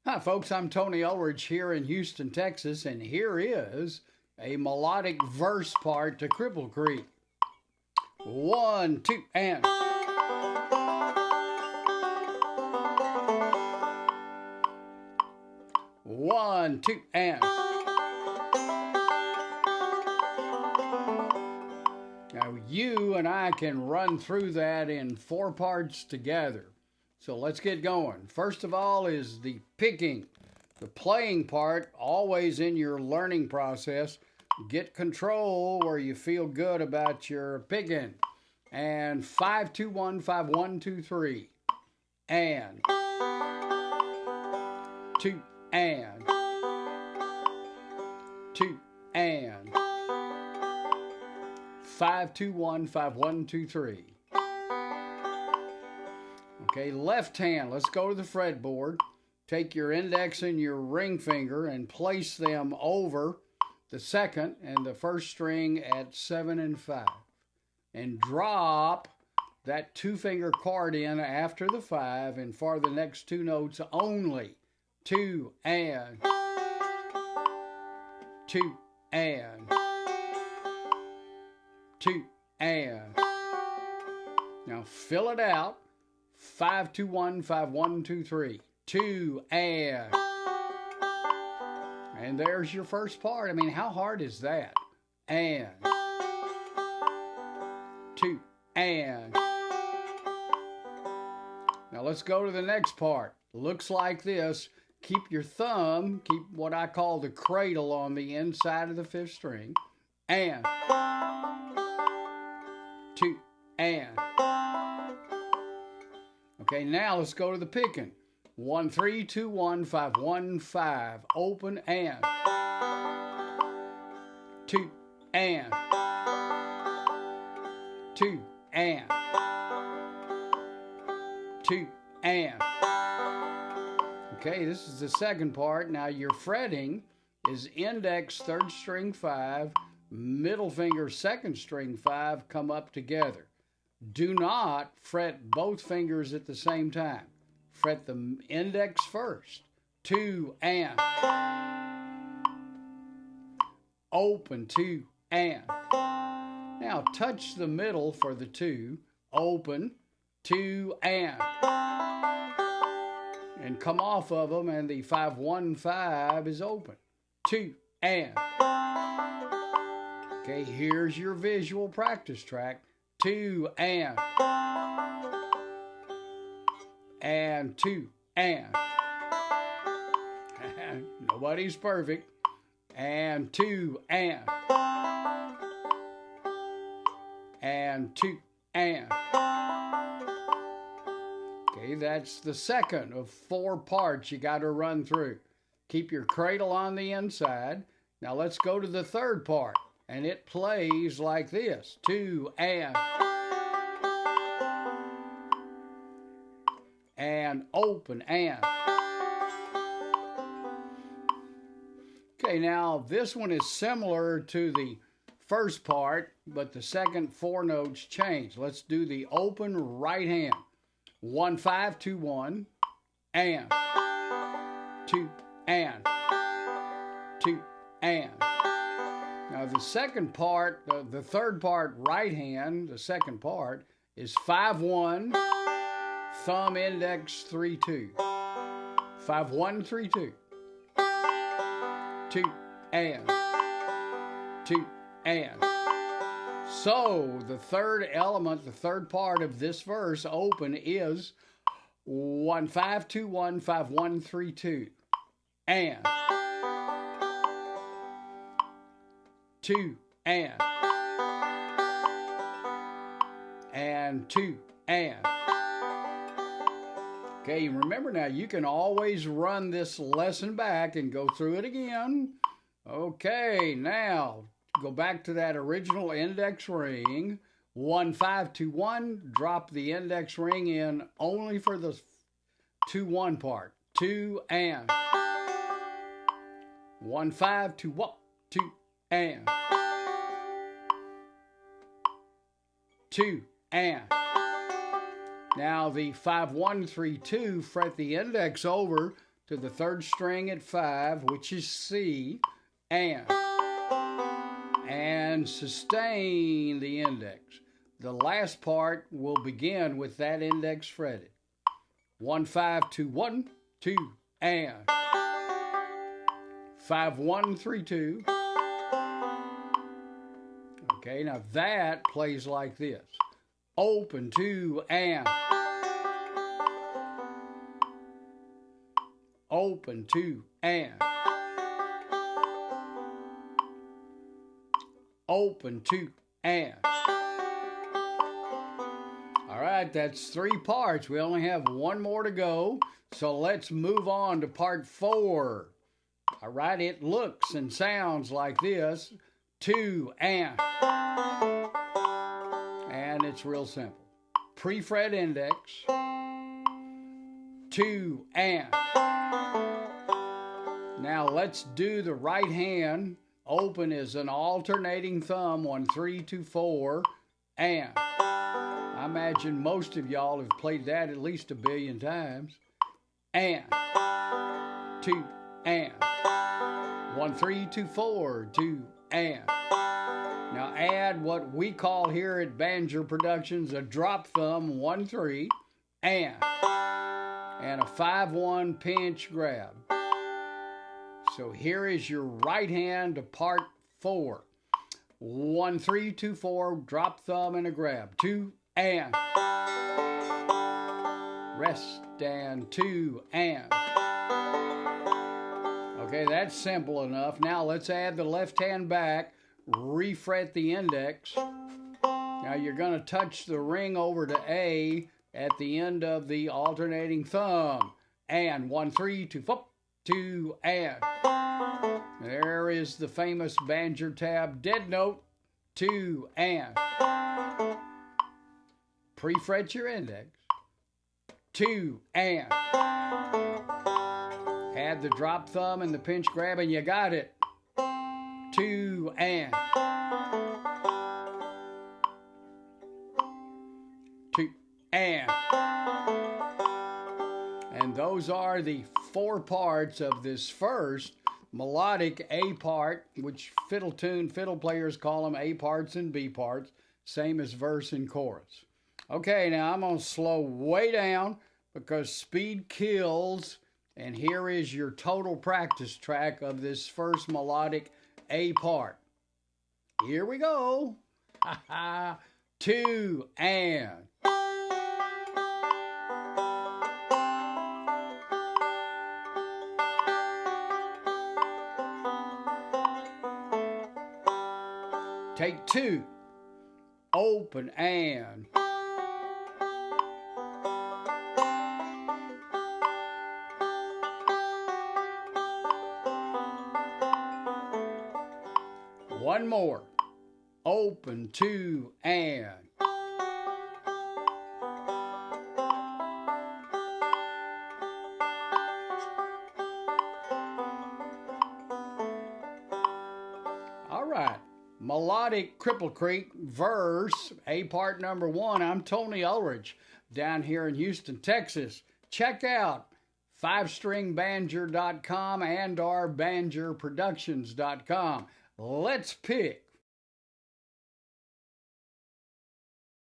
Hi folks, I'm Tony Ulrich here in Houston, Texas, and here is a melodic verse part to Cripple Creek. 1, 2, and 1, 2, and now you and I can run through that in 4 parts together. So let's get going. First of all is the picking. The playing part, always in your learning process. Get control where you feel good about your picking. And 5, 2, 1, 5, 1, 2, 3. And 2, and 2, and 5, 2, 1, 5, 1, 2, 3. Okay, left hand, let's go to the fretboard. Take your index and your ring finger and place them over the second and the first string at 7 and 5. And drop that 2-finger chord in after the 5 and for the next 2 notes only. 2 and 2 and 2 and. Now fill it out. 5, 2, 1, 5, 1, 2, 3. 2 and there's your first part. I mean, how hard is that? And 2 and. Now let's go to the next part. Looks like this. Keep your thumb, keep what I call the cradle on the inside of the 5th string. And 2 and. Okay, now let's go to the picking. 1, 3, 2, 1, 5, 1, 5. Open and 2 and 2 and 2 and. Okay, this is the second part. Now your fretting is index 3rd string 5, middle finger 2nd string 5 come up together. Do not fret both fingers at the same time. Fret the index first. 2 and. Open 2 and. Now touch the middle for the 2. Open 2 and. And come off of them and the 5, 1, 5 is open. 2 and. Okay, here's your visual practice track. 2 and 2 and. Nobody's perfect. And 2 and 2 and. Okay, that's the second of 4 parts you got to run through. Keep your cradle on the inside. Now let's go to the third part. And it plays like this. 2 and open and. Okay, now this one is similar to the first part, but the second 4 notes change. Let's do the open right hand. 1, 5, 2, 1 and 2 and 2 and. Now the second part, the third part right hand, the second part is 5, 1, thumb index 3, 2. 5, 1, 3, 2. 2 and 2 and. So the third element, the third part of this verse, open, is 1, 5, 2, 1, 5, 1, 3, 2. And 2 and 2 and. Okay, remember now, you can always run this lesson back and go through it again. Okay, now go back to that original index ring. 1, 5, 2, 1. Drop the index ring in only for the 2, 1 part. 2 and 1, 5, 2, 1, 2 and 2 and. Now the 5, 1, 3, 2, fret the index over to the third string at 5, which is C, and sustain the index. The last part will begin with that index fretted. 1 5 2 1 2 and 5 1 3 2. Okay, now that plays like this. Open 2 and open 2 and open 2 and. All right, that's 3 parts. We only have 1 more to go. So let's move on to part 4. All right, it looks and sounds like this. 2 and it's real simple. Pre-fret index. 2 and. Now let's do the right hand. Open is an alternating thumb. 1 3 2 4 and. I imagine most of y'all have played that at least 1 billion times. And 2 and 1 3 2 4 2 and. Now add what we call here at Banjo Productions a drop thumb 1 3 and a 5 1 pinch grab. So here is your right hand to part 4. 1 3 2 4 drop thumb and a grab. 2 and rest and 2 and. Okay, that's simple enough. Now let's add the left hand back, refret the index. Now you're going to touch the ring over to A at the end of the alternating thumb. And 1 3 2 4 2 and. There is the famous banjo tab dead note. 2 and. Pre-fret your index. 2 and. Add the drop thumb and the pinch grab and you got it. 2 and. 2 and. And those are the 4 parts of this first melodic A part, which fiddle players call them A parts and B parts, same as verse and chorus. Okay, now I'm going to slow way down because speed kills, and here is your total practice track of this first melodic A part. Here we go. 2 and. Take 2. Open and. One more. Open 2 and. All right. Melodic Cripple Creek verse, A part number 1. I'm Tony Ulrich down here in Houston, Texas. Check out 5stringbanjo.com and our banjoproductions.com. Let's pick.